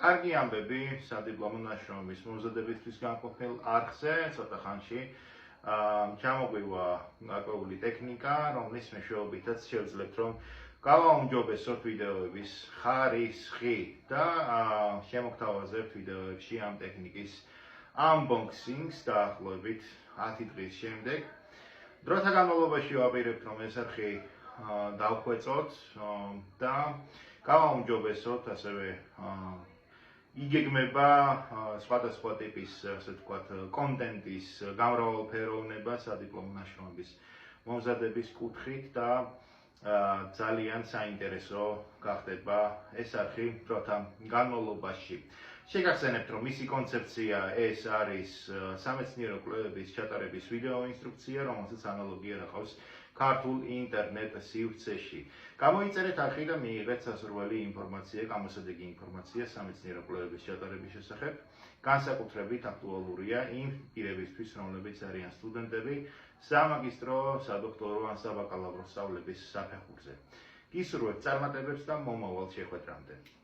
კარგი ამბები სადიპლომო ნაშრომის მომზადებისთვის განყოფილ არხზე ცოტა ხანში ჩამოგვივა გარკვეული ტექნიკა, რომლის მეშვეობითაც შევძლებთ, რომ გავაუმჯობესოთ ვიდეოების ხარისხი და შემოგთავაზებთ ვიდეოებში ამ ტექნიკის unboxing-ს დაახლოებით 10 დღის შემდეგ. დროთა განმავლობაში ვაპირებთ, რომ ეს არხი დავხვეწოთ და გავაუმჯობესოთ, ასევე იგეგმება სხვადასხვა ტიპის, ასე ვთქვათ, კონტენტის გამრავალფეროვნება სადიპლომო ნაშრომების მომზადების კუთხით და ძალიან საინტერესო გახდება ეს არხი დროთა განმავლობაში. შეგახსენებთ, რომ მისი კონცეფცია ეს არის სამეცნიერო კვლევების ჩატარების ვიდეო ინსტრუქცია, რომელსაც ანალოგია ჰყავს ქართულ ინტერნეტ სივრცეში. გამოიწერეთ არხი და მიიღეთ სასურველი ინფორმაცია, გამოსადეგი ინფორმაცია სამეცნიერო კვლევების ჩატარების შესახებ. განსაკუთრებით აქტუალურია იმ პირებისთვის, რომლებიც არიან სტუდენტები სამაგისტრო, სადოქტორო ან საბაკალავრო სწავლების საფეხურზე. გისურვებთ წარმატებებს და მომავალ შეხვედრამდე.